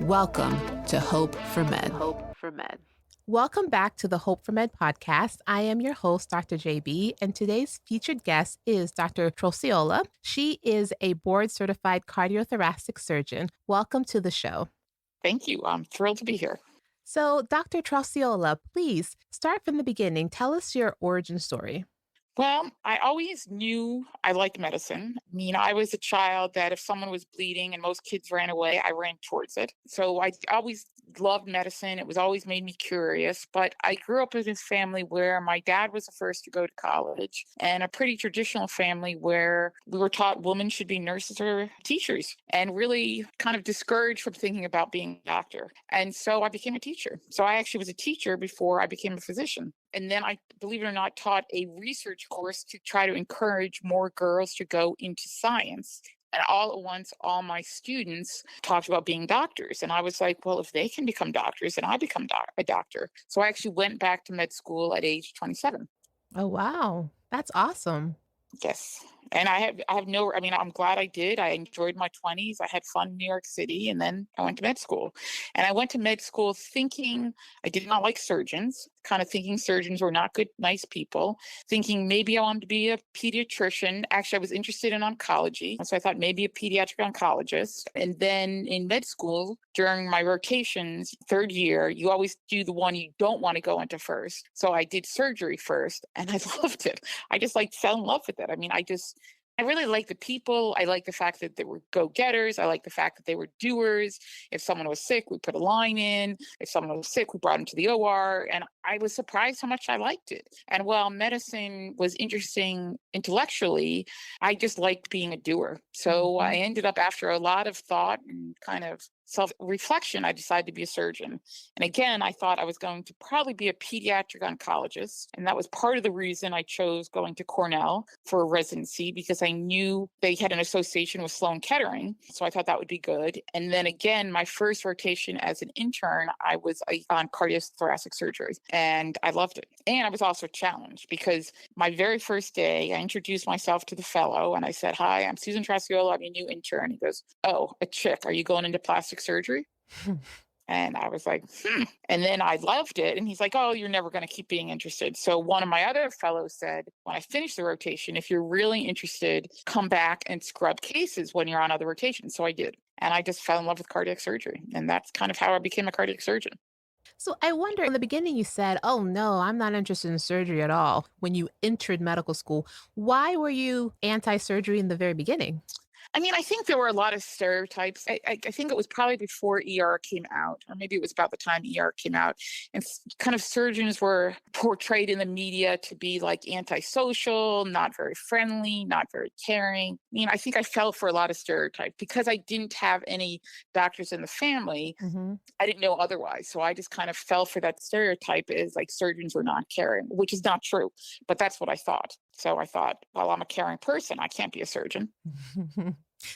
Welcome to Hope for Med. Welcome back to the Hope for Med podcast. I am your host, Dr. JB, and today's featured guest is Dr. Trocciola. She is a board-certified cardiothoracic surgeon. Welcome to the show. Thank you. I'm thrilled to be here. So, Dr. Trocciola, please start from the beginning. Tell us your origin story. Well, I always knew I liked medicine. I mean, I was a child that if someone was bleeding and most kids ran away, I ran towards it. So I always loved medicine. It was always made me curious. But I grew up in this family where my dad was the first to go to college, and a pretty traditional family where we were taught women should be nurses or teachers, and really kind of discouraged from thinking about being a doctor. And so I became a teacher. So I actually was a teacher before I became a physician. And then I, believe it or not, taught a research course to try to encourage more girls to go into science. And all at once, all my students talked about being doctors. And I was like, well, if they can become doctors, then I become a doctor. So I actually went back to med school at age 27. Oh, wow. That's awesome. Yes. And I mean, I'm glad I did. I enjoyed my 20s. I had fun in New York City, and then I went to med school. And I went to med school thinking I did not like surgeons, kind of thinking surgeons were not good, nice people, thinking maybe I wanted to be a pediatrician. Actually, I was interested in oncology. So I thought maybe a pediatric oncologist. And then in med school, during my rotations, third year, you always do the one you don't want to go into first. So I did surgery first, and I loved it. I just fell in love with it. I mean, I really like the people. I like the fact that they were go-getters. I like the fact that they were doers. If someone was sick, we put a line in. If someone was sick, we brought them to the OR. And I was surprised how much I liked it. And while medicine was interesting intellectually, I just liked being a doer. So I ended up, after a lot of thought and kind of self-reflection, I decided to be a surgeon. And again, I thought I was going to probably be a pediatric oncologist. And that was part of the reason I chose going to Cornell for a residency, because I knew they had an association with Sloan Kettering. So I thought that would be good. And then again, my first rotation as an intern, I was on cardiothoracic surgery, and I loved it. And I was also challenged because my very first day, I introduced myself to the fellow and I said, "Hi, I'm Susan Trocciola. I'm your new intern." He goes, "Oh, a chick. Are you going into plastic surgery?" And I was like, And then I loved it. And he's like, "Oh, you're never going to keep being interested." So one of my other fellows said, when I finished the rotation, "If you're really interested, come back and scrub cases when you're on other rotations." So I did. And I just fell in love with cardiac surgery. And that's kind of how I became a cardiac surgeon. So I wonder, in the beginning you said, "Oh no, I'm not interested in surgery at all." When you entered medical school, why were you anti-surgery in the very beginning? I mean, I think there were a lot of stereotypes. I think it was probably before ER came out, or maybe it was about the time ER came out. And kind of surgeons were portrayed in the media to be like antisocial, not very friendly, not very caring. I mean, I think I fell for a lot of stereotypes because I didn't have any doctors in the family. Hmm. I didn't know otherwise. So I just kind of fell for that stereotype as like surgeons were not caring, which is not true. But that's what I thought. So I thought, well, I'm a caring person. I can't be a surgeon.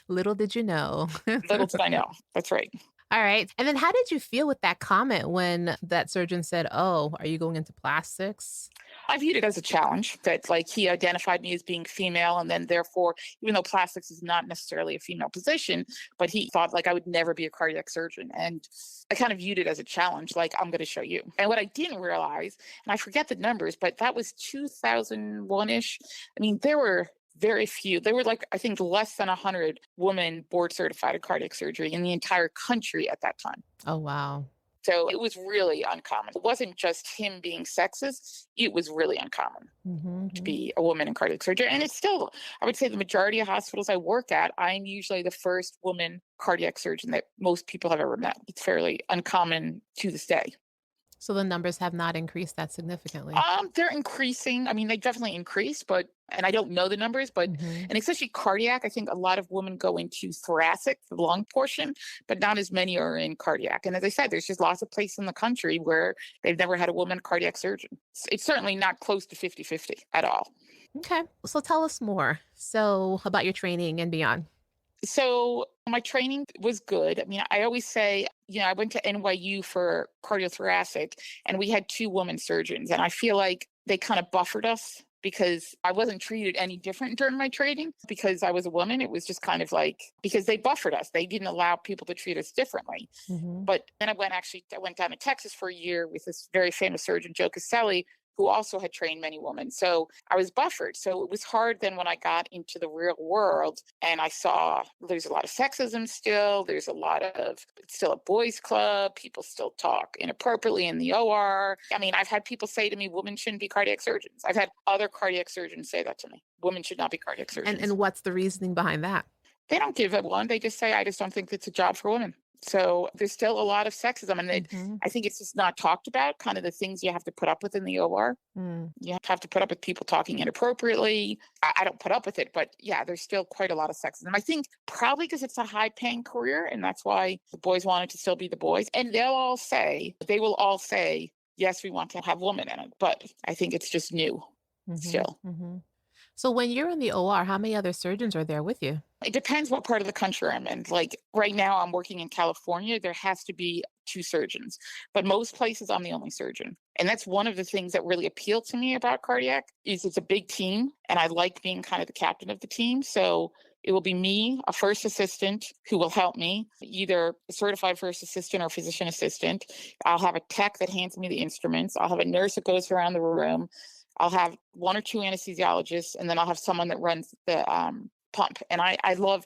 Little did you know. Little did I know. That's right. All right. And then how did you feel with that comment when that surgeon said, "Oh, are you going into plastics?" I viewed it as a challenge that like he identified me as being female. And then therefore, even though plastics is not necessarily a female position, but he thought like I would never be a cardiac surgeon. And I kind of viewed it as a challenge, like I'm going to show you. And what I didn't realize, and I forget the numbers, but that was 2001-ish. I mean, there were very few. There were like, I think less than 100 women board certified in cardiac surgery in the entire country at that time. Oh, wow. So it was really uncommon. It wasn't just him being sexist. It was really uncommon to Mhm. be a woman in cardiac surgery. And it's still, I would say the majority of hospitals I work at, I'm usually the first woman cardiac surgeon that most people have ever met. It's fairly uncommon to this day. So the numbers have not increased that significantly. They're increasing. I mean, they definitely increased, and I don't know the numbers, Mhm. and especially cardiac, I think a lot of women go into thoracic, the lung portion, but not as many are in cardiac. And as I said, there's just lots of places in the country where they've never had a woman cardiac surgeon. It's certainly not close to 50-50 at all. Okay. So tell us more. So about your training and beyond. So my training was good. I mean, I always say, I went to NYU for cardiothoracic and we had two women surgeons. And I feel like they kind of buffered us because I wasn't treated any different during my training because I was a woman. It was just kind of like, because they buffered us. They didn't allow people to treat us differently. Mm-hmm. But then I went down to Texas for a year with this very famous surgeon, Joe Caselli, who also had trained many women. So I was buffered. So it was hard then when I got into the real world and I saw there's a lot of sexism still. There's a lot of, it's still a boys' club. People still talk inappropriately in the OR. I mean, I've had people say to me, women shouldn't be cardiac surgeons. I've had other cardiac surgeons say that to me. Women should not be cardiac surgeons. And what's the reasoning behind that? They don't give it one. They just say, I just don't think it's a job for women. So there's still a lot of sexism. And I think it's just not talked about, kind of the things you have to put up with in the OR. Mm. You have to put up with people talking inappropriately. I don't put up with it, but yeah, there's still quite a lot of sexism. I think probably because it's a high paying career and that's why the boys wanted to still be the boys. And they will all say, yes, we want to have women in it. But I think it's just new still. Mm-hmm. So when you're in the OR, how many other surgeons are there with you? It depends what part of the country I'm in. Like right now, I'm working in California. There has to be 2 surgeons, but most places I'm the only surgeon. And that's one of the things that really appealed to me about cardiac is it's a big team, and I like being kind of the captain of the team. So it will be me, a first assistant who will help me, either a certified first assistant or physician assistant. I'll have a tech that hands me the instruments. I'll have a nurse that goes around the room. I'll have 1 or 2 anesthesiologists, and then I'll have someone that runs the pump. And I love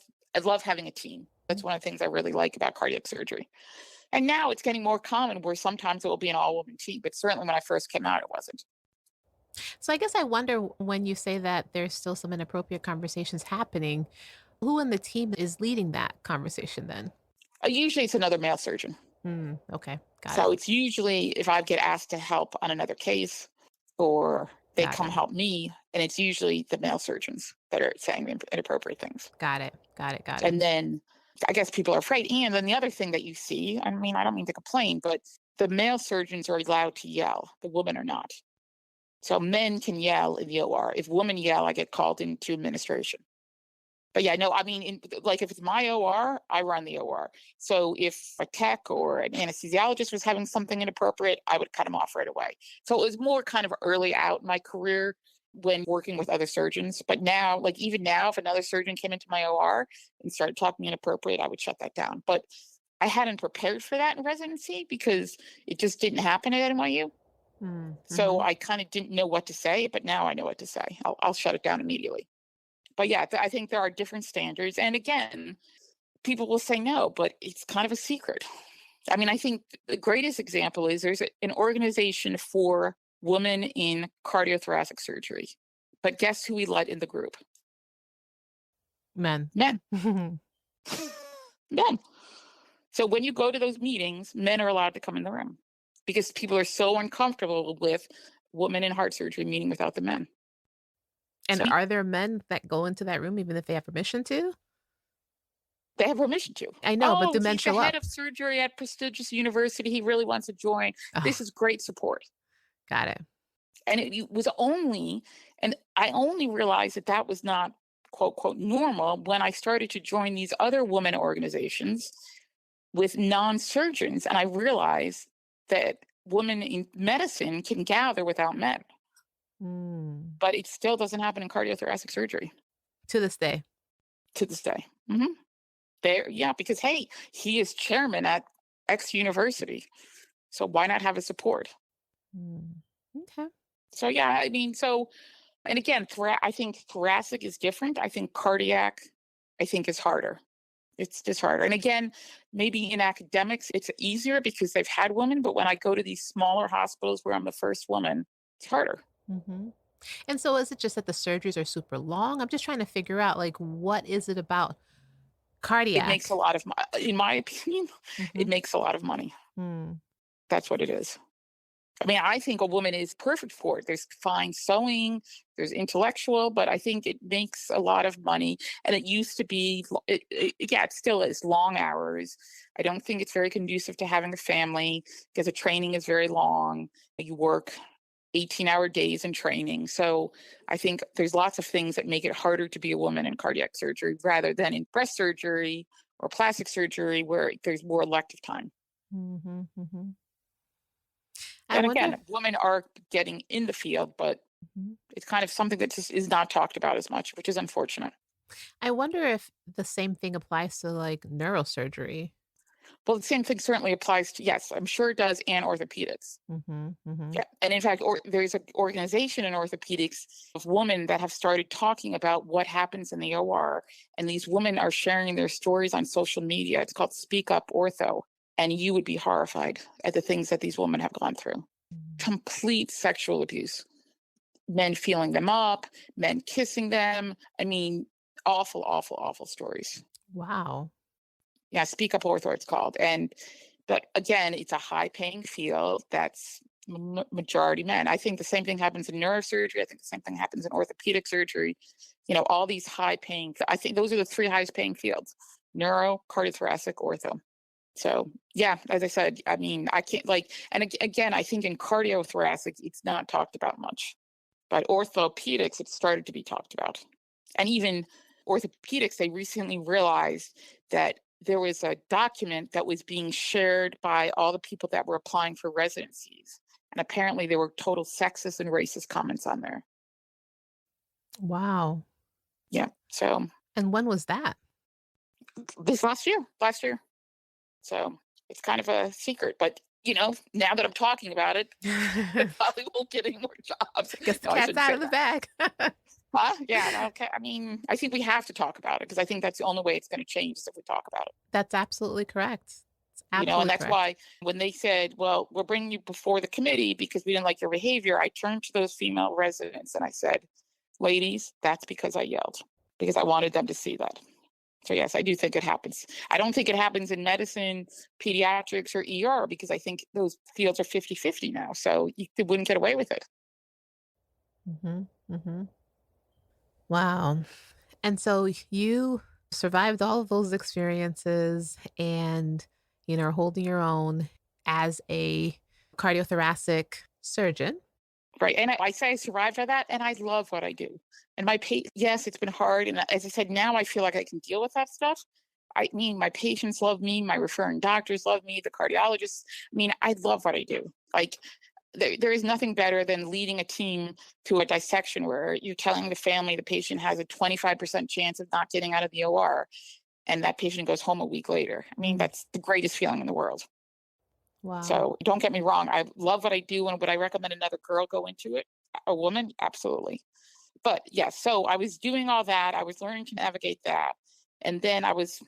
having a team. That's one of the things I really like about cardiac surgery. And now it's getting more common where sometimes it will be an all-woman team, but certainly when I first came out, it wasn't. So I guess I wonder when you say that there's still some inappropriate conversations happening, who in the team is leading that conversation then? Usually it's another male surgeon. Okay, got So it. it's usually if I get asked to help on another case or they Got come it. help me, and it's usually the male surgeons that are saying the inappropriate things. Got it. And then I guess people are afraid. And then the other thing that you see, I mean, I don't mean to complain, but the male surgeons are allowed to yell. The women are not. So men can yell in the OR. If women yell, I get called into administration. But yeah, no, I mean, like if it's my OR, I run the OR. So if a tech or an anesthesiologist was having something inappropriate, I would cut them off right away. So it was more kind of early out in my career when working with other surgeons. But now, like even now, if another surgeon came into my OR and started talking inappropriate, I would shut that down. But I hadn't prepared for that in residency because it just didn't happen at NYU. So I kind of didn't know what to say, but now I know what to say. I'll shut it down immediately. But yeah, I think there are different standards. And again, people will say no, but it's kind of a secret. I mean, I think the greatest example is there's an organization for women in cardiothoracic surgery. But guess who we let in the group? Men. Men. Men. So when you go to those meetings, men are allowed to come in the room because people are so uncomfortable with women in heart surgery meeting without the men. And are there men that go into that room even if they have permission to? They have permission to. I know, but do men He's the show head up? of surgery at prestigious university. He really wants to join. This Oh, is great support. got it. And it was only, and I only realized that that was not quote, quote, normal when I started to join these other women organizations with non-surgeons. And I realized that women in medicine can gather without men. But it still doesn't happen in cardiothoracic surgery. To this day. To this day. Because hey, he is chairman at X university. So why not have his support? Okay. So yeah, I mean, and again, I think thoracic is different. I think cardiac, is harder. It's just harder. And again, maybe in academics, it's easier because they've had women. But when I go to these smaller hospitals where I'm the first woman, it's harder. And so is it just that the surgeries are super long? I'm just trying to figure out, like, what is it about It makes a cardiac? lot of, in my opinion, it Mhm. makes a lot of money. Mm. That's what it is. I mean, I think a woman is perfect for it. There's fine sewing, there's intellectual, but I think it makes a lot of money. And it used to be, yeah, it still is long hours. I don't think it's very conducive to having a family because the training is very long. You work 18-hour days in training. So I think there's lots of things that make it harder to be a woman in cardiac surgery rather than in breast surgery or plastic surgery where there's more elective time. Mhm, mhm. I And wonder again, women are getting in the field, but Mhm. It's kind of something that just is not talked about as much, which is unfortunate. I wonder if the same thing applies to, like, neurosurgery. Well, the same thing certainly applies to, yes, I'm sure it does, and orthopedics. Mhm, mhm. Yeah, and in fact, there's an organization in orthopedics of women that have started talking about what happens in the OR, and these women are sharing their stories on social media. It's called Speak Up Ortho, and you would be horrified at the things that these women have gone through. Mm. Complete sexual abuse, men feeling them up, men kissing them. I mean, awful, awful, awful stories. Wow. Yeah, Speak Up Ortho, it's called. And but again, it's a high paying field that's majority men. I think the same thing happens in neurosurgery. I think the same thing happens in orthopedic surgery. All these high paying, I think those are the three highest paying fields: neuro, cardiothoracic, ortho. So yeah, as I said, I mean, I can't like, and again, I think in cardiothoracic, it's not talked about much, but orthopedics, it started to be talked about. And even orthopedics, they recently realized that there was a document that was being shared by all the people that were applying for residencies. And apparently there were total sexist and racist comments on there. Wow. Yeah. So And when was that? this last year. So it's kind of a secret, but now that I'm talking about it, I I probably won't get any more jobs. guess the No, I cat's shouldn't out say of the that. bag. Huh? Yeah. No, okay. I mean, I think we have to talk about it because I think that's the only way it's going to change is if we talk about it. That's absolutely correct. It's And absolutely that's correct. why when they said, well, we're bringing you before the committee because we didn't like your behavior, I turned to those female residents and I said, ladies, that's because I yelled, because I wanted them to see that. So, yes, I do think it happens. I don't think it happens in medicine, pediatrics, or ER because I think those fields are 50-50 now. So you wouldn't get away with it. Mhm, mhm. Wow. And so you survived all of those experiences and, are holding your own as a cardiothoracic surgeon. Right. And I say I survived by that, and I love what I do. And yes, it's been hard. And as I said, now I feel like I can deal with that stuff. I mean, my patients love me, my referring doctors love me, the cardiologists. I mean, I love what I do. Like, there is nothing better than leading a team to a dissection where you're telling the family the patient has a 25% chance of not getting out of the OR, and that patient goes home a week later. I mean, Mm, that's the greatest feeling in the world. wow. So don't get me wrong. I love what I do. And would I recommend another girl go into it? A woman? Absolutely. But yes, so I was doing all that. I was learning to navigate that. And then I was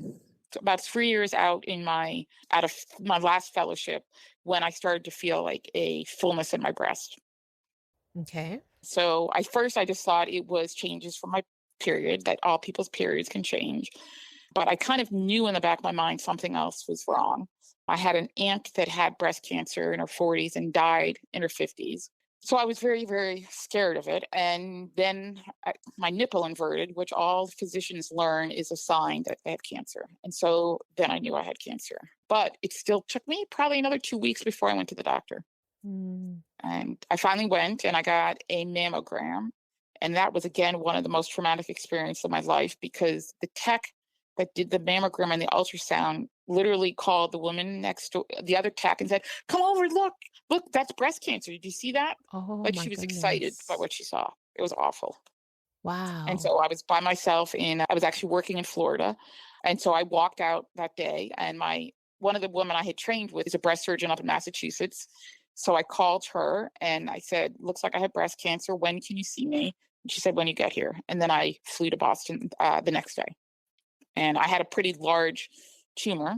about 3 years out of my last fellowship when I started to feel like a fullness in my breast. Okay. So I just thought it was changes from my period, that all people's periods can change. But I kind of knew in the back of my mind something else was wrong. I had an aunt that had breast cancer in her 40s and died in her 50s. So I was very, very scared of it. And then my nipple inverted, which all physicians learn is a sign that they have cancer. And so then I knew I had cancer. But it still took me probably another 2 weeks before I went to the doctor. Mm, And I finally went and I got a mammogram. And that was, again, one of the most traumatic experiences of my life because the tech that did the mammogram and the ultrasound literally called the woman next to the other tech and said, come over, look, that's breast cancer. Did you see that? oh Like my she was excited by goodness. what she saw. It was awful. And Wow. so I was by myself I was actually working in Florida. And so I walked out that day and one of the women I had trained with is a breast surgeon up in Massachusetts. So I called her and I said, looks like I have breast cancer. When can you see me? And she said, when you get here. And then I flew to Boston the next day. And I had a pretty large tumor.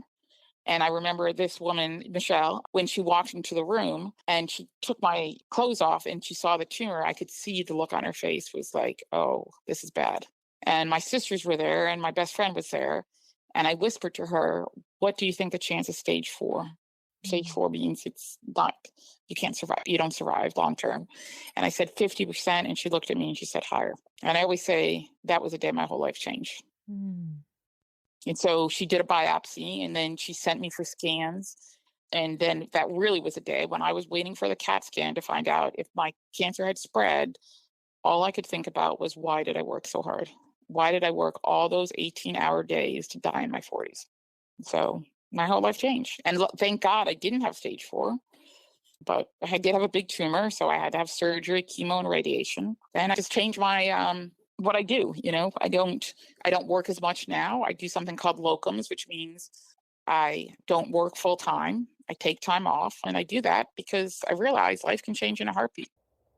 And I remember this woman, Michelle, when she walked into the room and she took my clothes off and she saw the tumor, I could see the look on her face was like, oh, this is bad. And my sisters were there and my best friend was there. And I whispered to her, what do you think the chance of stage 4? Stage Mm, 4 means it's not, you can't survive, you don't survive long term. And I said 50%. And she looked at me and she said higher. And I always say that was a day my whole life changed. mm. And so she did a biopsy and then she sent me for scans. And then that really was a day when I was waiting for the CAT scan to find out if my cancer had spread. All I could think about was, why did I work so hard? Why did I work all those 18-hour days to die in my 40s? So my whole life changed. And thank God I didn't have stage 4. but I did have a big tumor, so I had to have surgery, chemo, and radiation. And I just changed my what I do. I don't work as much now. I do something called locums, which means I don't work full time. I take time off, and I do that because I realize life can change in a heartbeat.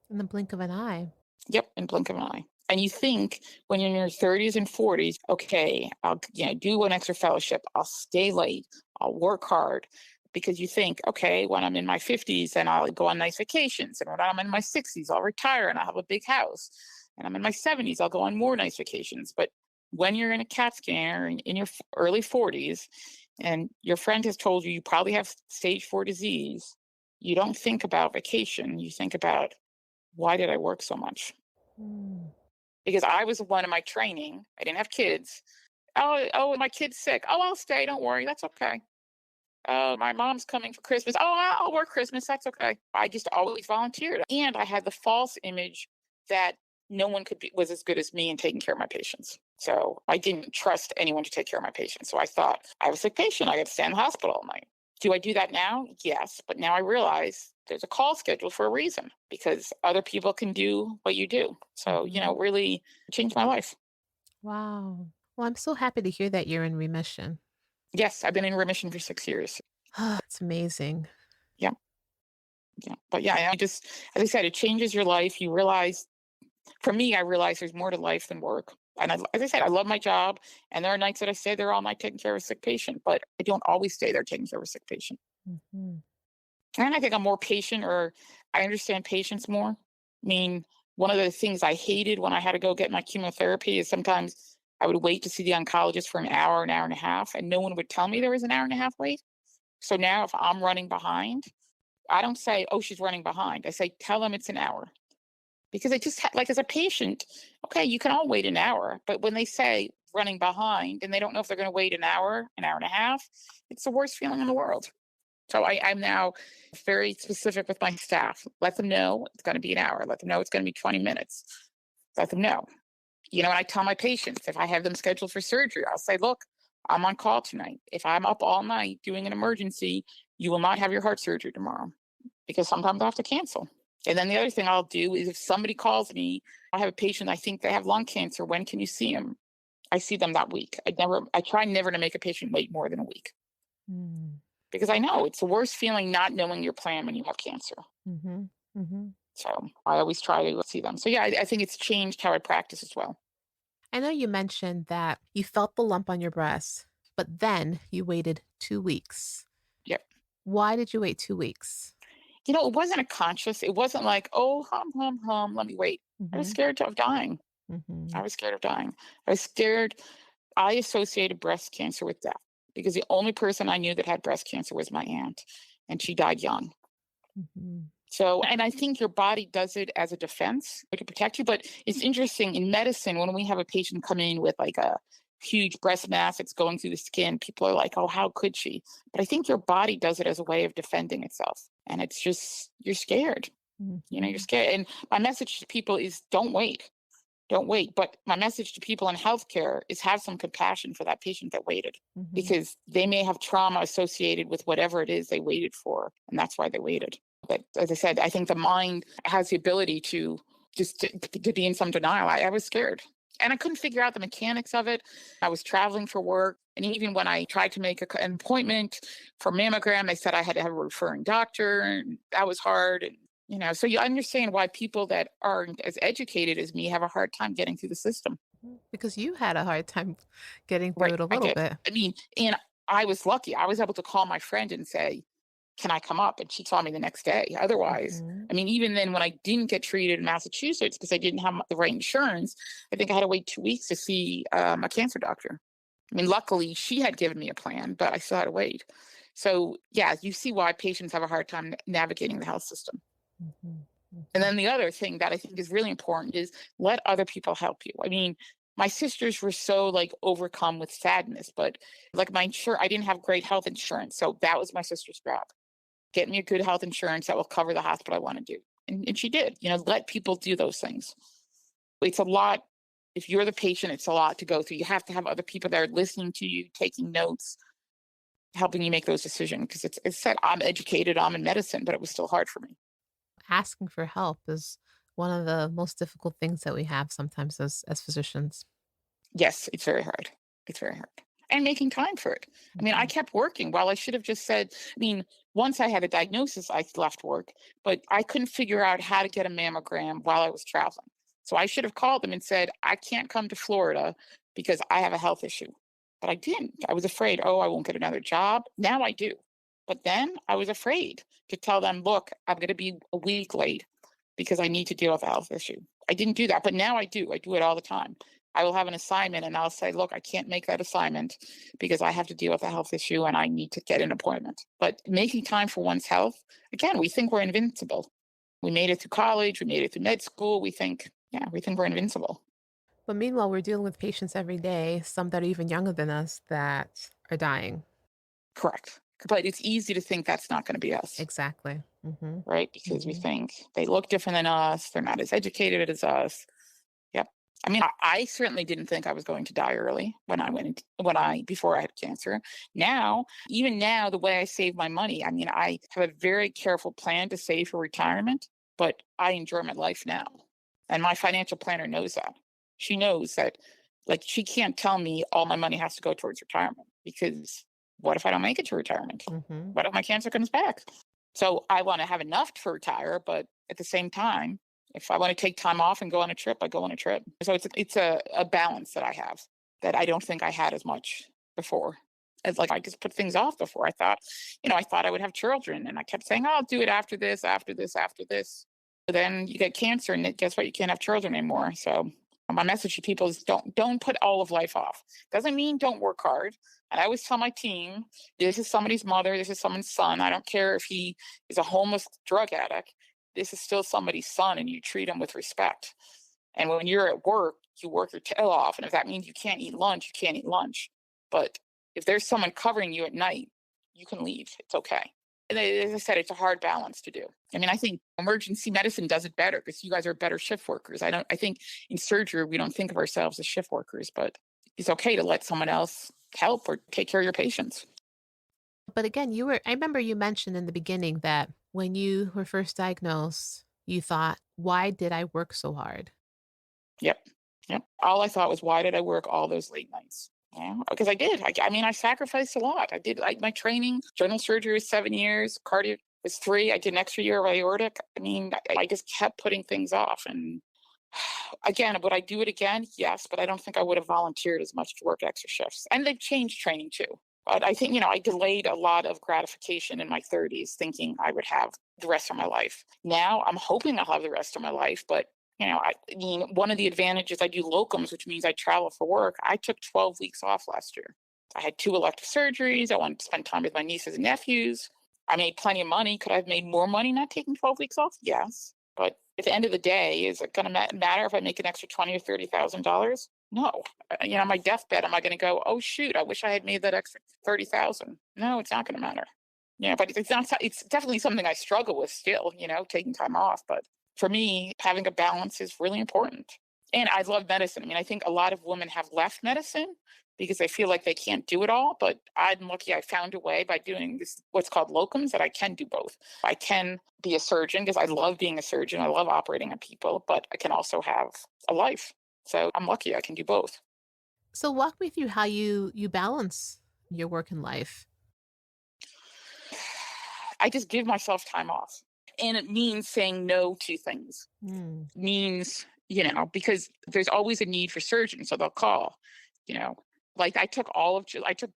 In the blink of an eye. Yep, in blink of an eye. And you think when you're in your 30s and 40s, okay, I'll do an extra fellowship. I'll stay late. I'll work hard because you think, okay, when I'm in my 50s, then I'll go on nice vacations. And when I'm in my 60s, I'll retire and I'll have a big house. And I'm in my 70s, I'll go on more nice vacations. But when you're in a CAT scanner in your early 40s and your friend has told you you probably have stage 4 disease, you don't think about vacation. You think about, why did I work so much? Mm. Because I was one in my training. I didn't have kids. Oh, my kid's sick. Oh, I'll stay. Don't worry. That's okay. Oh, my mom's coming for Christmas. Oh, I'll work Christmas. That's okay. I just always volunteered. And I had the false image that no one was as good as me in taking care of my patients. So I didn't trust anyone to take care of my patients. So I thought, I have a sick patient. I got to stay in the hospital all night. Do I do that now? Yes. But now I realize there's a call schedule for a reason because other people can do what you do. So, really changed my life. Wow. Well, I'm so happy to hear that you're in remission. Yes, I've been in remission for 6 years. It's amazing. Yeah. Yeah. But yeah, as I said, it changes your life. You realize, for me, I realize there's more to life than work. And as I said, I love my job. And there are nights that I stay there all night taking care of a sick patient, but I don't always stay there taking care of a sick patient. Mm-hmm. And I think I'm more patient, or I understand patients more. I mean, one of the things I hated when I had to go get my chemotherapy is sometimes I would wait to see the oncologist for an hour and a half, and no one would tell me there was an hour and a half wait. So now if I'm running behind, I don't say, oh, she's running behind. I say, tell them it's an hour. Because I just like as a patient, okay, you can all wait an hour. But when they say running behind and they don't know if they're going to wait an hour and a half, it's the worst feeling in the world. So I'm now very specific with my staff. Let them know it's going to be an hour. Let them know it's going to be 20 minutes. Let them know. And I tell my patients, if I have them scheduled for surgery, I'll say, look, I'm on call tonight. If I'm up all night doing an emergency, you will not have your heart surgery tomorrow because sometimes I have to cancel. And then the other thing I'll do is if somebody calls me, I have a patient, I think they have lung cancer. When can you see them? I see them that week. I try never to make a patient wait more than a week. Mm. Because I know it's the worst feeling not knowing your plan when you have cancer. Mm-hmm. Mm-hmm. So I always try to see them. So yeah, I think it's changed how I practice as well. I know you mentioned that you felt the lump on your breast, but then you waited 2 weeks. Yep. Why did you wait 2 weeks? It wasn't it wasn't like, oh, hum, let me wait. I was Mm-hmm. scared of dying. Mm-hmm. I was scared of dying. I was scared. I associated breast cancer with death because the only person I knew that had breast cancer was my aunt, and she died young. Mm-hmm. So, and I think your body does it as a defense to protect you. But it's interesting in medicine, when we have a patient come in with like a huge breast mass that's going through the skin, people are like, oh, how could she? But I think your body does it as a way of defending itself. And it's just, you're scared. Mm-hmm. You're scared. And my message to people is don't wait. Don't wait. But my message to people in healthcare is have some compassion for that patient that waited Mm-hmm. because they may have trauma associated with whatever it is they waited for. And that's why they waited. But as I said, I think the mind has the ability to just to be in some denial. I was scared and I couldn't figure out the mechanics of it. I was traveling for work. And even when I tried to make an appointment for mammogram, they said I had to have a referring doctor. And that was hard. And, so you understand why people that aren't as educated as me have a hard time getting through the system. Because you had a hard time getting through Right. it a I little did. bit. I mean, and I was lucky. I was able to call my friend and say, can I come up? And she saw me the next day. Otherwise, Mm-hmm. I mean, even then when I didn't get treated in Massachusetts because I didn't have the right insurance, I think I had to wait 2 weeks to see a cancer doctor. I mean, luckily she had given me a plan, but I still had to wait. So yeah, you see why patients have a hard time navigating the health system. Mm-hmm. Mm-hmm. And then the other thing that I think is really important is let other people help you. I mean, my sisters were so like overcome with sadness, but like I didn't have great health insurance. So that was my sister's job. Get me a good health insurance that will cover the hospital I want to do. And she did, let people do those things. It's a lot. If you're the patient, it's a lot to go through. You have to have other people that are listening to you, taking notes. helping you make those decisions. Because it's said I'm educated, I'm in medicine, but it was still hard for me. Asking for help is one of the most difficult things that we have sometimes as physicians. Yes, it's very hard. It's very hard. And making time for it. I mean, I Mhm. kept working while I should have just said, I mean, once I had a diagnosis, I left work, but I couldn't figure out how to get a mammogram while I was traveling. So I should have called them and said, I can't come to Florida because I have a health issue. But I didn't. I was afraid, oh, I won't get another job. Now I do. But then I was afraid to tell them, look, I'm going to be a week late because I need to deal with a health issue. I didn't do that, but now I do. I do it all the time. I will have an assignment and I'll say, look, I can't make that assignment because I have to deal with a health issue and I need to get an appointment. But making time for one's health, again, we think we're invincible. We made it through college, we made it through med school. We think, yeah, we think we're invincible. But meanwhile, we're dealing with patients every day, some that are even younger than us that are dying. Correct. But it's easy to think that's not going to be us, Exactly. Mhm. right? Because we Mhm. think they look different than us, they're not as educated as us. Yep. I mean, I certainly didn't think I was going to die early when I went into, before I had cancer. Now, even now, the way I save my money, I mean, I have a very careful plan to save for retirement, but I enjoy my life now. And my financial planner knows that. She knows that, like, she can't tell me all my money has to go towards retirement because what if I don't make it to retirement? Mhm. What if my cancer comes back? So I want to have enough to retire, but at the same time, if I want to take time off and go on a trip, I go on a trip. So it's a balance that I have that I don't think I had as much before. It's like I just put things off before. I thought, I thought I would have children, and I kept saying, "Oh, I'll do it after this, after this, after this." But then you get cancer, and guess what? You can't have children anymore. So my message to people is don't put all of life off. Doesn't mean don't work hard. And I always tell my team, this is somebody's mother, this is someone's son. I don't care if he is a homeless drug addict. This is still somebody's son, and you treat him with respect. And when you're at work, you work your tail off. And if that means you can't eat lunch, you can't eat lunch. But if there's someone covering you at night, you can leave. It's okay. And as I said, it's a hard balance to do. I mean, I think emergency medicine does it better because you guys are better shift workers. I think in surgery we don't think of ourselves as shift workers, but it's okay to let someone else help or take care of your patients. But again, I remember you mentioned in the beginning that when you were first diagnosed, you thought, "Why did I work so hard?" Yep. Yep. All I thought was, why did I work all those late nights? Yeah, because I did. I mean, I sacrificed a lot. I did like my training. General surgery was 7 years. Cardio was 3. I did an extra year of aortic. I mean, I just kept putting things off. And again, would I do it again? Yes, but I don't think I would have volunteered as much to work extra shifts. And they've changed training too. But I think, I delayed a lot of gratification in my 30s, thinking I would have the rest of my life. Now I'm hoping I'll have the rest of my life, but I mean, one of the advantages I do locums, which means I travel for work. I took 12 weeks off last year. I had 2 elective surgeries. I wanted to spend time with my nieces and nephews. I made plenty of money. Could I have made more money not taking 12 weeks off? Yes. But at the end of the day, is it going to matter if I make an extra 20 or $30,000? No. On my deathbed, am I going to go, oh shoot, I wish I had made that extra 30,000? No, it's not going to matter. Yeah, but it's not. It's definitely something I struggle with still. Taking time off, but for me, having a balance is really important. And I love medicine. I mean, I think a lot of women have left medicine because they feel like they can't do it all. But I'm lucky I found a way by doing this, what's called locums, that I can do both. I can be a surgeon because I love being a surgeon. I love operating on people, but I can also have a life. So I'm lucky I can do both. So walk me through how you balance your work and life. I just give myself time off. And it means saying no to things. Mm. Means, because there's always a need for surgeons, so they'll call, you know. Like I took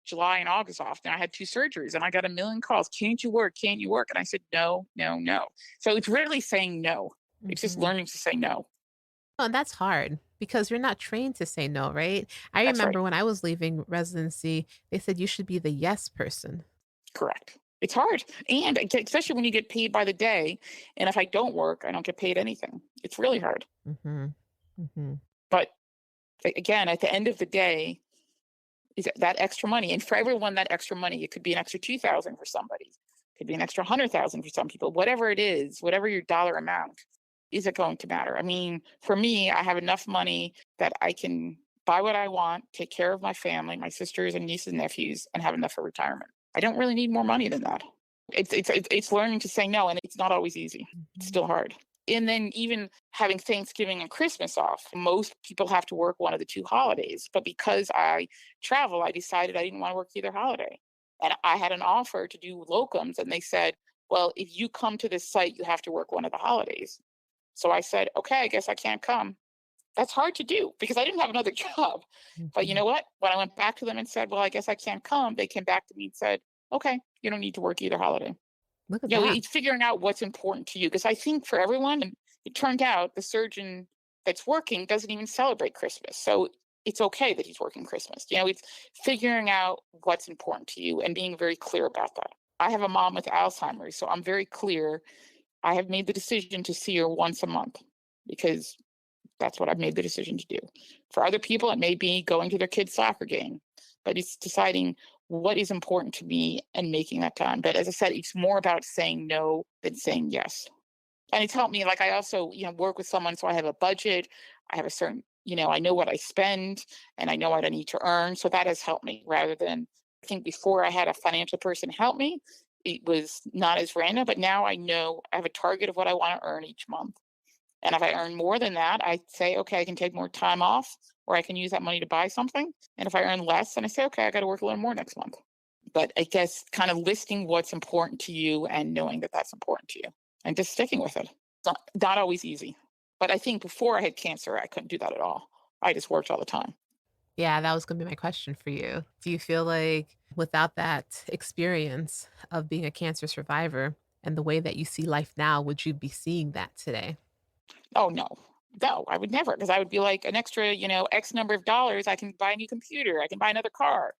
July and August off, and I had 2 surgeries, and I got a million calls. Can't you work? Can't you work? And I said, no, no, no. So it's really saying no. It's just Mhm. learning to say no. Oh, and that's hard because you're not trained to say no, right? I That's right. remember when I was leaving residency, they said you should be the yes person. Correct. It's hard. And especially when you get paid by the day. And if I don't work, I don't get paid anything. It's really hard. Mhm. Mhm. But again, at the end of the day, is that extra money. And for everyone, that extra money, it could be an extra 2,000 for somebody. It could be an extra 100,000 for some people. Whatever it is, whatever your dollar amount, is it going to matter? I mean, for me, I have enough money that I can buy what I want, take care of my family, my sisters and nieces and nephews, and have enough for retirement. I don't really need more money than that. It's learning to say no, and it's not always easy. It's Mhm. still hard. And then even having Thanksgiving and Christmas off, most people have to work one of the two holidays. But because I travel, I decided I didn't want to work either holiday. And I had an offer to do locums, and they said, well, if you come to this site, you have to work one of the holidays. So I said, okay, I guess I can't come. That's hard to do because I didn't have another job. But you Mhm. know what? When I went back to them and said, well, I guess I can't come, they came back to me and said, okay, you don't need to work either holiday. Look at You know, that. it's figuring out what's important to you. Because I think for everyone, and it turned out the surgeon that's working doesn't even celebrate Christmas. So it's okay that he's working Christmas. You know, it's figuring out what's important to you and being very clear about that. I have a mom with Alzheimer's, so I'm very clear. I have made the decision to see her once a month because that's what I've made the decision to do. For other people, it may be going to their kid's soccer game, but it's deciding what is important to me and making that time. But as I said, it's more about saying no than saying yes. And it's helped me. Like I also, work with someone, so I have a budget. I have a certain, I know what I spend and I know what I need to earn. So that has helped me rather than I think before I had a financial person help me. It was not as random, but now I know I have a target of what I want to earn each month. And if I earn more than that, I say, okay, I can take more time off or I can use that money to buy something. And if I earn less, then I say, okay, I got to work a little more next month. But I guess kind of listing what's important to you and knowing that that's important to you and just sticking with it. It's not always easy. But I think before I had cancer, I couldn't do that at all. I just worked all the time. Yeah, that was gonna be my question for you. Do you feel like without that experience of being a cancer survivor and the way that you see life now, would you be seeing that today? Oh, no. No, I would never because I would be like an extra, X number of dollars. I can buy a new computer. I can buy another car.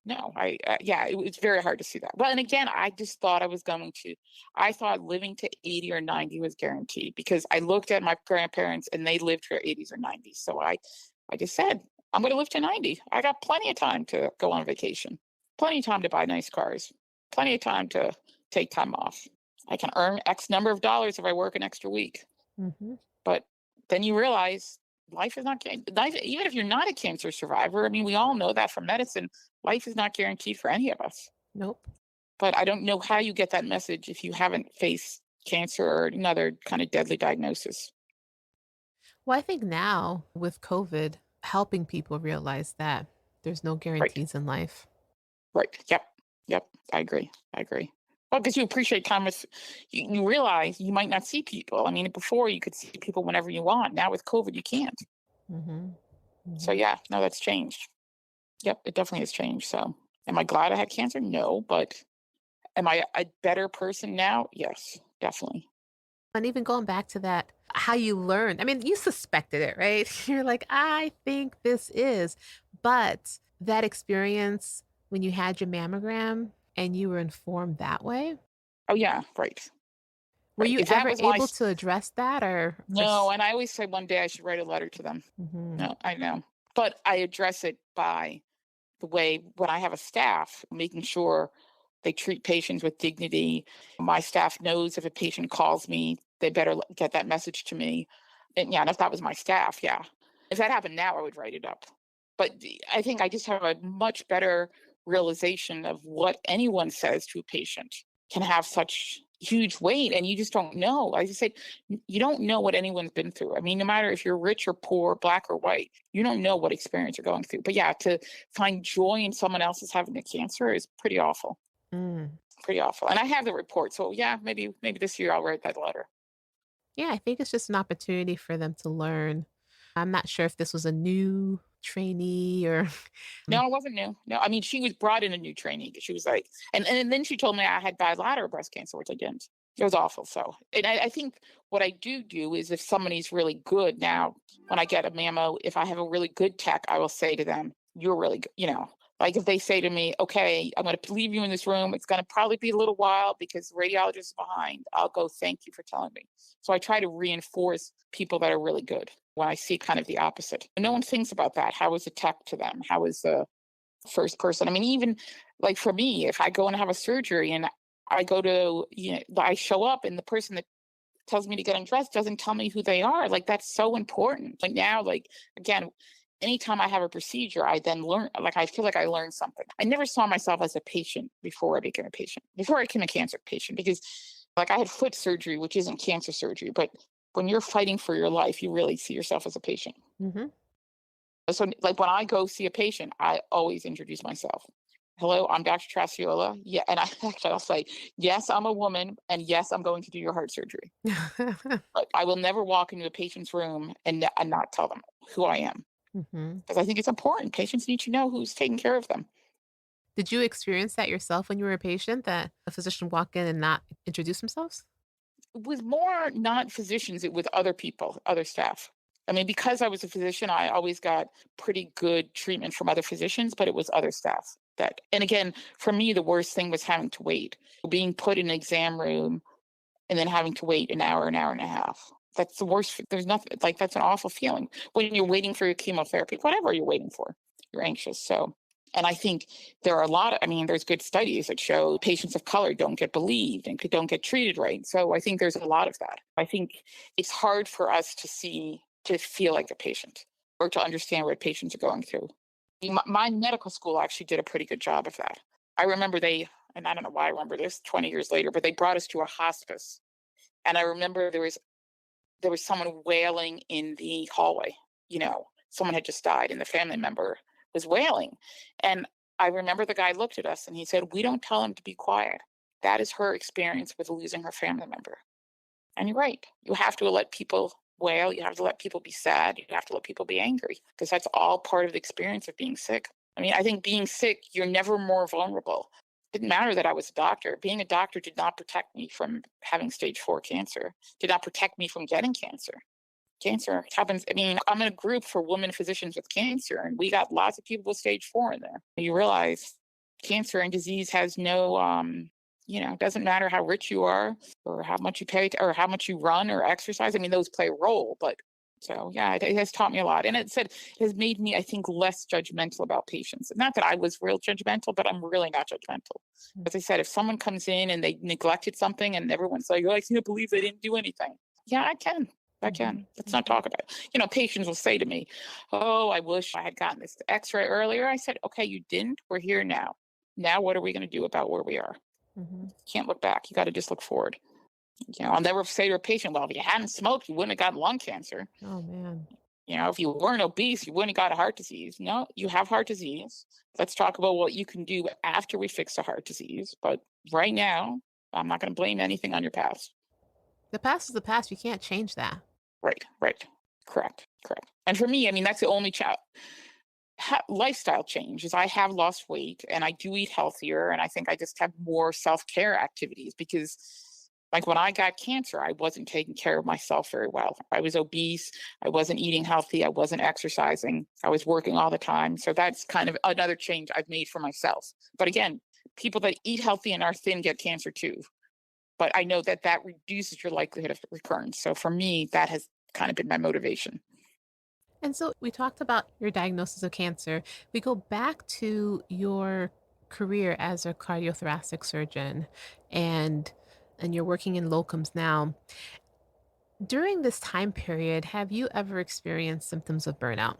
No, yeah, it's very hard to see that. Well, and again, I just thought I thought living to 80 or 90 was guaranteed because I looked at my grandparents and they lived for 80s or 90s. So I just said, I'm going to live to 90. I got plenty of time to go on vacation, plenty of time to buy nice cars, plenty of time to take time off. I can earn X number of dollars if I work an extra week. Mhm. But then you realize life is not life, even if you're not a cancer survivor. I mean, we all know that from medicine, life is not guaranteed for any of us. Nope. But I don't know how you get that message if you haven't faced cancer or another kind of deadly diagnosis. Well, I think now with COVID, helping people realize that there's no Right. guarantees in life. Right. Yep. Yep. I agree. I agree. Well, because you appreciate time with, you realize you might not see people. I mean, before you could see people whenever you want. Now with COVID, you can't. Mhm. So Mhm. yeah, no, that's changed. Yep, it definitely has changed. So am I glad I had cancer? No, but am I a better person now? Yes, definitely. And even going back to that, how you learned. I mean, you suspected it, right? You're like, I think this is. But that experience when you had your mammogram and you were informed that way, Oh yeah, right, were right. you If that ever was able to address that no, and I always say one day I should write a letter to them. Mhm. No, I know, but I address it by the way when I have a staff, making sure they treat patients with dignity. My staff knows if a patient calls me, they better get that message to me. And yeah, and if that was my staff, yeah. If that happened now, I would write it up. But I think I just have a much better realization of what anyone says to a patient can have such huge weight and you just don't know. Like I said, you don't know what anyone's been through. I mean, no matter if you're rich or poor, black or white, you don't know what experience you're going through. But yeah, to find joy in someone else's having a cancer is pretty awful. Mm. Pretty awful. And I have the report. So yeah, maybe this year I'll write that letter. Yeah, I think it's just an opportunity for them to learn. I'm not sure if this was a new trainee or No, it wasn't new. No, I mean she was brought in a new trainee. She was like, and then she told me I had bilateral breast cancer, which I didn't. It was awful. So, and I think what I do is if somebody's really good now, when I get a mammo, if I have a really good tech, I will say to them, "You're really good." Like if they say to me, "Okay, I'm going to leave you in this room. It's going to probably be a little while because the radiologist is behind." I'll go, "Thank you for telling me." So I try to reinforce people that are really good when I see kind of the opposite. And no one thinks about that. How is the tech to them? How is the first person? I mean, even like for me, if I go and have a surgery and I go to, I show up and the person that tells me to get undressed doesn't tell me who they are. Like that's so important. Like now, like again, anytime I have a procedure, I then learn, like, I feel like I learned something. I never saw myself as a patient before I became a patient, before I became a cancer patient, because like I had foot surgery, which isn't cancer surgery, but when you're fighting for your life, you really see yourself as a patient. Hmm. So, like, when I go see a patient, I always introduce myself. Hello, I'm Dr. Trocciola. Yeah, and I actually I'll say, yes, I'm a woman, and yes, I'm going to do your heart surgery. But I will never walk into a patient's room and not tell them who I am, Hmm. because I think it's important. Patients need to know who's taking care of them. Did you experience that yourself when you were a patient, that a physician walk in and not introduce themselves? It was more not physicians, it was other people, other staff. I mean, because I was a physician, I always got pretty good treatment from other physicians, but it was other staff that, and again, for me, the worst thing was having to wait, being put in an exam room and then having to wait an hour and a half. That's the worst. There's nothing like that's an awful feeling when you're waiting for your chemotherapy, whatever you're waiting for. You're anxious. So, and I think there are a lot of, I mean, there's good studies that show patients of color don't get believed and don't get treated right. So I think there's a lot of that. I think it's hard for us to feel like a patient or to understand what patients are going through. My medical school actually did a pretty good job of that. I remember and I don't know why I remember this 20 years later, but they brought us to a hospice. And I remember there was someone wailing in the hallway. Someone had just died and the family member was wailing. And I remember the guy looked at us and he said, "We don't tell him to be quiet. That is her experience with losing her family member." And you're right. You have to let people wail. You have to let people be sad. You have to let people be angry, because that's all part of the experience of being sick. I mean, I think being sick, you're never more vulnerable. It didn't matter that I was a doctor. Being a doctor did not protect me from having stage 4 cancer, did not protect me from getting cancer. Cancer happens. I mean, I'm in a group for women physicians with cancer, and we got lots of people with stage 4 in there. You realize cancer and disease has no, it doesn't matter how rich you are or how much you pay or how much you run or exercise. I mean, those play a role, but so yeah, it has taught me a lot. And it has made me, I think, less judgmental about patients. Not that I was real judgmental, but I'm really not judgmental. As I said, if someone comes in and they neglected something and everyone's like, "Oh, I can't believe they didn't do anything." Yeah, I can. I can. Mhm, Let's not mhm, talk about it. Patients will say to me, "Oh, I wish I had gotten this x-ray earlier." I said, "Okay, you didn't. We're here now. Now what are we going to do about where we are? mhm. Can't look back. You got to just look forward." I'll never say to a patient, "Well, if you hadn't smoked, you wouldn't have gotten lung cancer. Oh, man. If you weren't obese, you wouldn't have got heart disease." No, you have heart disease. Let's talk about what you can do after we fix the heart disease. But right now, I'm not going to blame anything on your past. The past is the past, you can't change that. Right, right. Correct, correct. And for me, I mean, that's the only lifestyle change is I have lost weight and I do eat healthier. And I think I just have more self care activities because, like, when I got cancer, I wasn't taking care of myself very well. I was obese. I wasn't eating healthy. I wasn't exercising. I was working all the time. So that's kind of another change I've made for myself. But again, people that eat healthy and are thin get cancer too. But I know that that reduces your likelihood of recurrence. So for me, that has kind of been my motivation. And so we talked about your diagnosis of cancer. We go back to your career as a cardiothoracic surgeon, and you're working in locums now. During this time period, have you ever experienced symptoms of burnout?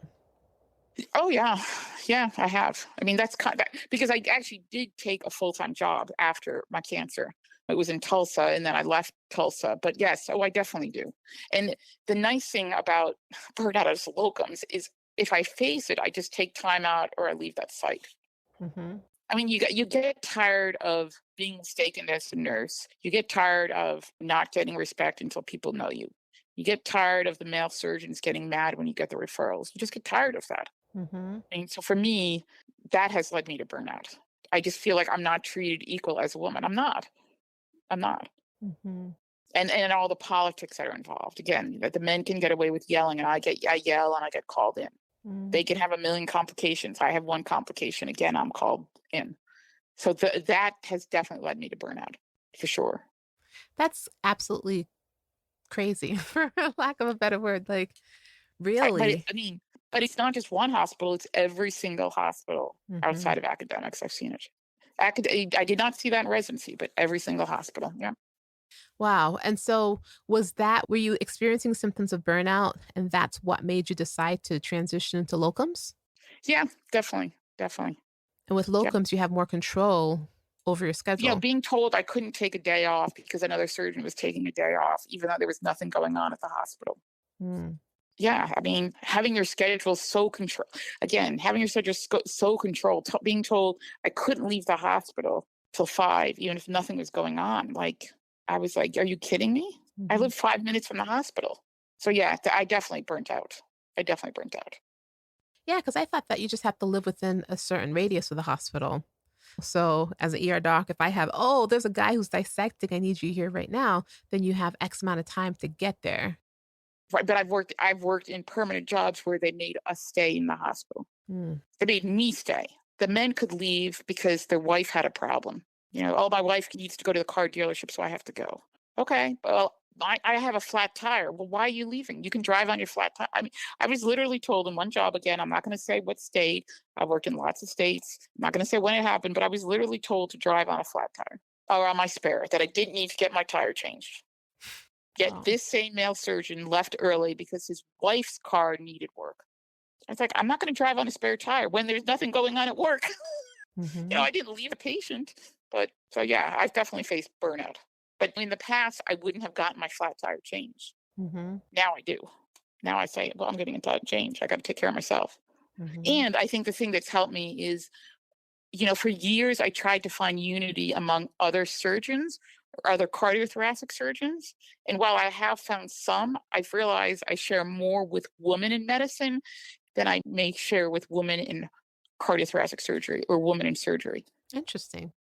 Oh yeah, yeah, I have. I mean, that's kind of because I actually did take a full time job after my cancer. It was in Tulsa, and then I left Tulsa. But yes, I definitely do. And the nice thing about burnout as locums is if I face it, I just take time out or I leave that site. Mhm. I mean, you get tired of being mistaken as a nurse. You get tired of not getting respect until people know you. You get tired of the male surgeons getting mad when you get the referrals. You just get tired of that. Mhm. And so for me, that has led me to burnout. I just feel like I'm not treated equal as a woman. I'm not. I'm not. Mhm. And all the politics that are involved. Again, that the men can get away with yelling, and I yell and I get called in. Mm. They can have a million complications. I have one complication. Again, I'm called in. So that has definitely led me to burnout for sure. That's absolutely crazy, for lack of a better word. Like, But really? I mean, but it's not just one hospital. It's every single hospital Mhm. outside of academics. I've seen it. I did not see that in residency, but every single hospital. Yeah. Wow. And so were you experiencing symptoms of burnout and that's what made you decide to transition into locums? Yeah, definitely, definitely. And with Yeah. locums, you have more control over your schedule. Being told I couldn't take a day off because another surgeon was taking a day off, even though there was nothing going on at the hospital. Mm. Yeah, I mean, having your schedule so control again, having your schedule so controlled, being told I couldn't leave the hospital till 5, even if nothing was going on. Like, I was like, "Are you kidding me?" I Mhm. live 5 minutes from the hospital. So yeah, I definitely burnt out. I definitely burnt out. Yeah, because I thought that you just have to live within a certain radius of the hospital. So as an ER doc, if I have, oh, there's a guy who's dissecting, I need you here right now, then you have X amount of time to get there. Right, but I've worked in permanent jobs where they made us stay in the hospital. Mm. They made me stay. The men could leave because their wife had a problem. "Oh, my wife needs to go to the car dealership, so I have to go." Okay, well, I have a flat tire. Well, why are you leaving? You can drive on your flat tire. I mean, I was literally told in one job, again, I'm not going to say what state. I worked in lots of states. I'm not going to say when it happened, but I was literally told to drive on a flat tire or on my spare, that I didn't need to get my tire changed. Yet Wow. this same male surgeon left early because his wife's car needed work. I was like, I'm not going to drive on a spare tire when there's nothing going on at work. Mhm. I didn't leave a patient. But so, yeah, I've definitely faced burnout. But in the past, I wouldn't have gotten my flat tire changed. Mhm. Now I do. Now I say, well, I'm getting a tire change. I got to take care of myself. Mhm. And I think the thing that's helped me is, for years I tried to find unity among other surgeons or other cardiothoracic surgeons. And while I have found some, I've realized I share more with women in medicine than I may share with women in cardiothoracic surgery or women in surgery. Interesting.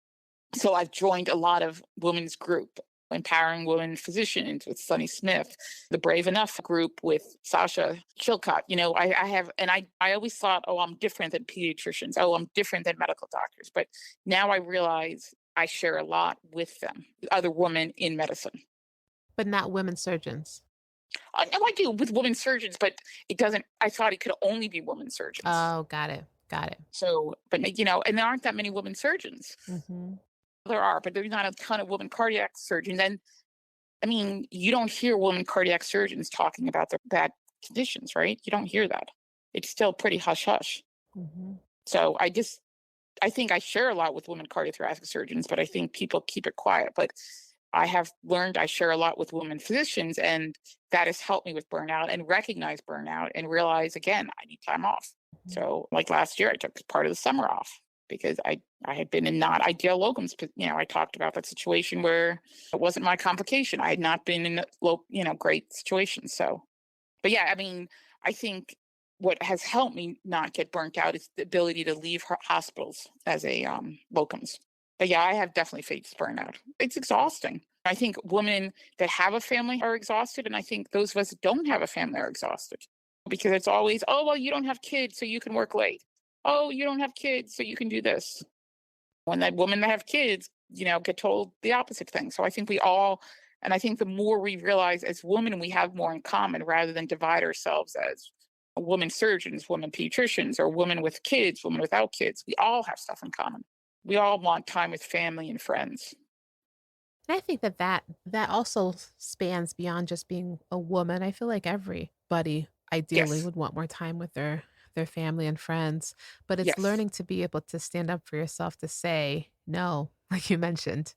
So I've joined a lot of women's group, empowering women physicians with Sunny Smith, the Brave Enough group with Sasha Chilcott. I have, and I always thought, oh, I'm different than pediatricians. Oh, I'm different than medical doctors. But now I realize I share a lot with them, other women in medicine. But not women surgeons. No, I do with women surgeons, but it doesn't, I thought it could only be women surgeons. Oh, got it. Got it. So, but and there aren't that many women surgeons. Mhm. There are, but there's not a ton of women cardiac surgeons. And I mean, you don't hear women cardiac surgeons talking about their bad conditions, right? You don't hear that. It's still pretty hush hush. Mhm. So I think I share a lot with women cardiothoracic surgeons, but I think people keep it quiet. But I have learned I share a lot with women physicians, and that has helped me with burnout and recognize burnout and realize again, I need time off. Mhm. So, like last year, I took part of the summer off because I had been in not ideal locums. But, I talked about that situation where it wasn't my complication. I had not been in a great situation. So, but yeah, I mean, I think what has helped me not get burnt out is the ability to leave hospitals as a locums. But yeah, I have definitely faced burnout. It's exhausting. I think women that have a family are exhausted, and I think those of us that don't have a family are exhausted because it's always, oh well, you don't have kids, so you can work late. Oh, you don't have kids, so you can do this. When that women that have kids, get told the opposite thing. So I think we all, and I think the more we realize as women, we have more in common rather than divide ourselves as women surgeons, women pediatricians, or women with kids, women without kids. We all have stuff in common. We all want time with family and friends. And I think that also spans beyond just being a woman. I feel like everybody ideally Yes. would want more time with their family and friends, but it's Yes. learning to be able to stand up for yourself to say no, like you mentioned,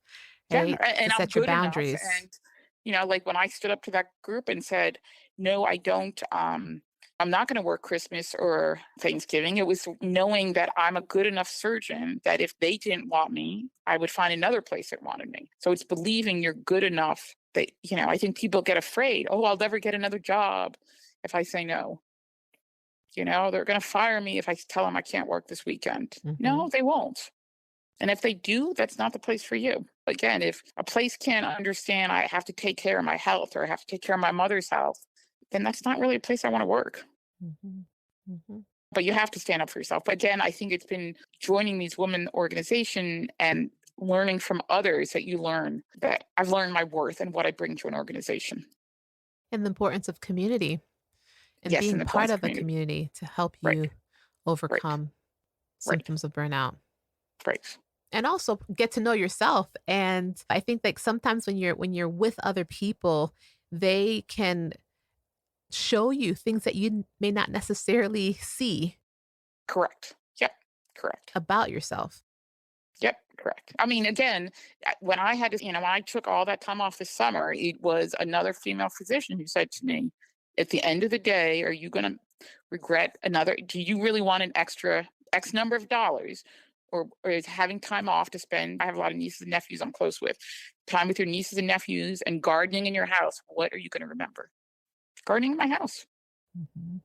Yeah. right? To And I'm set your good enough. boundaries. And, like when I stood up to that group and said, no, I don't, I'm not going to work Christmas or Thanksgiving. It was knowing that I'm a good enough surgeon that if they didn't want me, I would find another place that wanted me. So it's believing you're good enough that, I think people get afraid. Oh, I'll never get another job if I say no. They're going to fire me if I tell them I can't work this weekend. Mhm. No, they won't. And if they do, that's not the place for you. Again, if a place can't understand I have to take care of my health or I have to take care of my mother's health, then that's not really a place I want to work. Mhm. Mhm. But you have to stand up for yourself. But again, I think it's been joining these women organization and learning from others that you learn that I've learned my worth and what I bring to an organization. And the importance of community and Yes, in being the part importance of of a community. community to help Right, you right, overcome right, symptoms of burnout. right. And also get to know yourself. And I think like sometimes when you're with other people, they can show you things that you may not necessarily see Correct. Yep. Correct. about yourself. Yep, correct. I mean, again, when I had to, when I took all that time off this summer, it was another female physician who said to me, at the end of the day, are you going to regret another? Do you really want an extra X number of dollars? Or is having time off to spend? I have a lot of nieces and nephews I'm close with. Time with your nieces and nephews and gardening in your house. What are you going to remember? Gardening in my house. Mhm.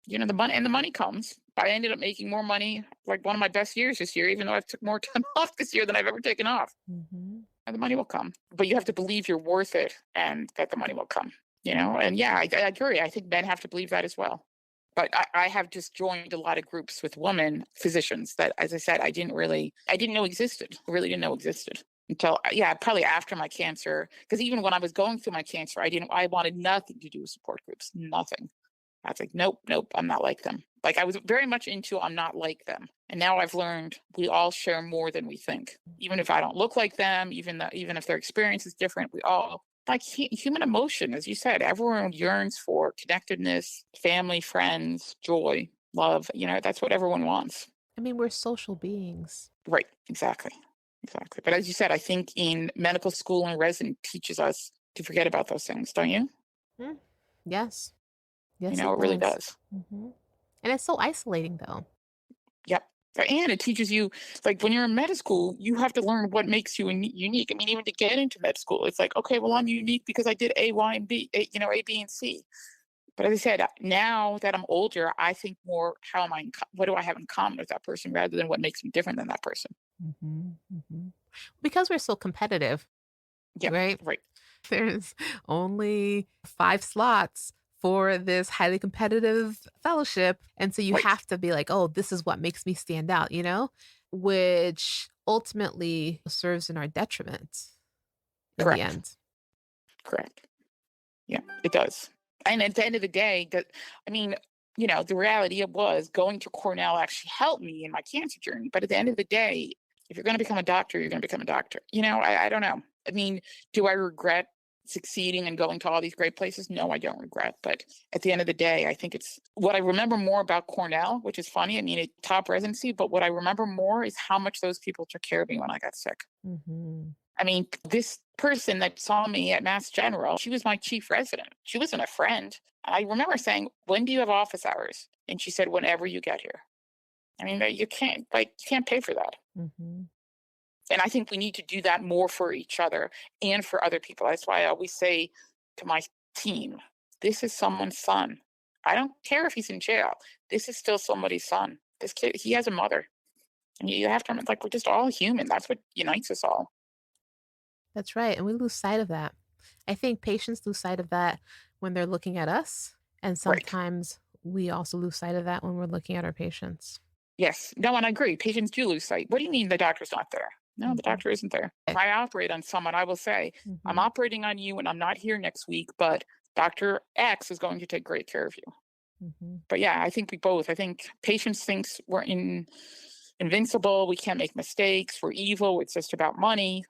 The money comes. I ended up making more money, like one of my best years this year, even though I've took more time off this year than I've ever taken off. Mhm. And the money will come, but you have to believe you're worth it and that the money will come. And yeah, I agree. I think men have to believe that as well. But I have just joined a lot of groups with women physicians that, as I said, I didn't know existed. I really didn't know existed until, yeah, probably after my cancer. Because even when I was going through my cancer, I wanted nothing to do with support groups, nothing. I was like, nope, nope, I'm not like them. Like I was very much into I'm not like them. And now I've learned we all share more than we think. Even if I don't look like them, even if their experience is different, we all like human emotion, as you said, everyone yearns for connectedness, family, friends, joy, love. That's what everyone wants. I mean, we're social beings. Right, exactly. Exactly. But as you said, I think in medical school and resident teaches us to forget about those things, don't you? Mm. Yes. Yes, it It really does. does. Mhm. And it's so isolating though. Yep. And it teaches you, like when you're in med school, you have to learn what makes you unique. I mean, even to get into med school, it's like, okay, well, I'm unique because I did A, Y, and B, A, B, and C. But as I said, now that I'm older, I think more, what do I have in common with that person rather than what makes me different than that person? Mhm. Mhm. Because we're so competitive, Yep. right? Right. There's only 5 slots for this highly competitive fellowship, and so you Right. have to be like, "Oh, this is what makes me stand out," you know? Which ultimately serves in our detriment in the Correct. end. Correct. Yeah, it does. And at the end of the day, I mean, the reality it was going to Cornell actually helped me in my cancer journey. But at the end of the day, if you're going to become a doctor, you're going to become a doctor. I don't know. I mean, do I regret succeeding and going to all these great places? No, I don't regret. But at the end of the day, I think it's what I remember more about Cornell, which is funny. I mean, it's top residency, but what I remember more is how much those people took care of me when I got sick. Mhm. I mean, this person that saw me at Mass General, she was my chief resident. She wasn't a friend. I remember saying, "When do you have office hours?" And she said, "Whenever you get here." I mean, you can't pay for that. Mhm. And I think we need to do that more for each other and for other people. That's why I always say to my team, this is someone's son. I don't care if he's in jail. This is still somebody's son. This kid, he has a mother. And you have to, like, we're just all human. That's what unites us all. That's right, and we lose sight of that. I think patients lose sight of that when they're looking at us, and Right. sometimes we also lose sight of that when we're looking at our patients. Yes. No, and I agree. Patients do lose sight. What do you mean the doctor's not there? No, the Mhm. doctor isn't there. If I operate on someone, I will say, I'm Mhm. operating on you and I'm not here next week, but Dr. X is going to take great care of you. Mhm. But yeah, I think patients thinks we're invincible. We can't make mistakes. We're evil. It's just about money.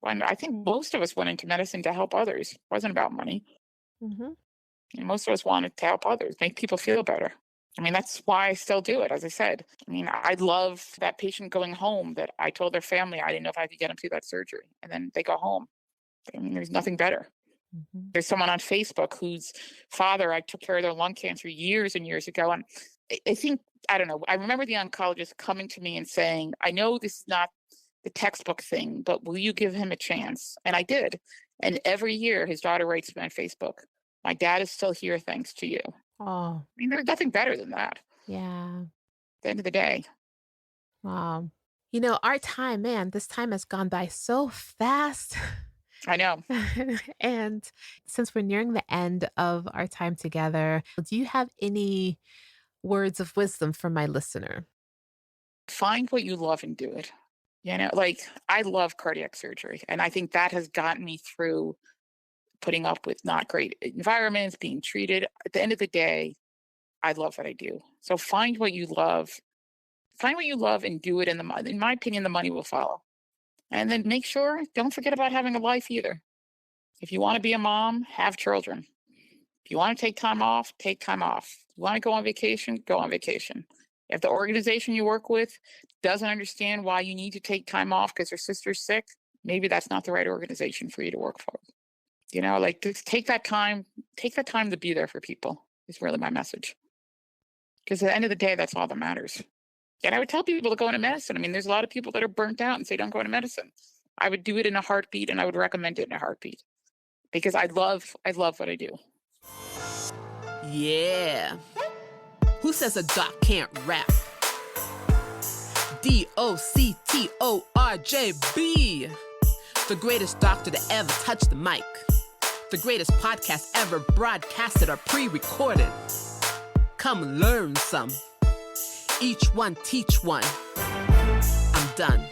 And I think most of us went into medicine to help others. It wasn't about money. Mhm. And most of us wanted to help others, make people feel better. I mean, that's why I still do it. As I said, I mean, I love that patient going home that I told their family I didn't know if I could get them through that surgery. And then they go home. I mean, there's nothing better. Mhm. There's someone on Facebook whose father, I took care of their lung cancer years and years ago. And I think, I don't know, I remember the oncologist coming to me and saying, I know this is not the textbook thing, but will you give him a chance? And I did. And every year his daughter writes me on Facebook, my dad is still here thanks to you. I Oh, mean, there's nothing better than that at yeah. the end of the day. Wow. Our time, man, this time has gone by so fast. I know. And since we're nearing the end of our time together, do you have any words of wisdom for my listener? Find what you love and do it. Like I love cardiac surgery. And I think that has gotten me through putting up with not great environments, being treated. At the end of the day, I love what I do. So find what you love, Find what you love and do it. In my opinion, the money will follow. And then don't forget about having a life either. If you want to be a mom, have children. If you want to take time off, take time off. You want to go on vacation, go on vacation. If the organization you work with doesn't understand why you need to take time off because your sister's sick, maybe that's not the right organization for you to work for. Like, just take that time to be there for people is really my message. Because at the end of the day, that's all that matters. And I would tell people to go into medicine. I mean, there's a lot of people that are burnt out and say, don't go into medicine. I would do it in a heartbeat, and I would recommend it in a heartbeat because I love what I do. Yeah. Who says a doc can't rap? DOCTORJB. The greatest doctor to ever touch the mic. The greatest podcast ever broadcasted or pre-recorded. Come learn some. Each one teach one. I'm done.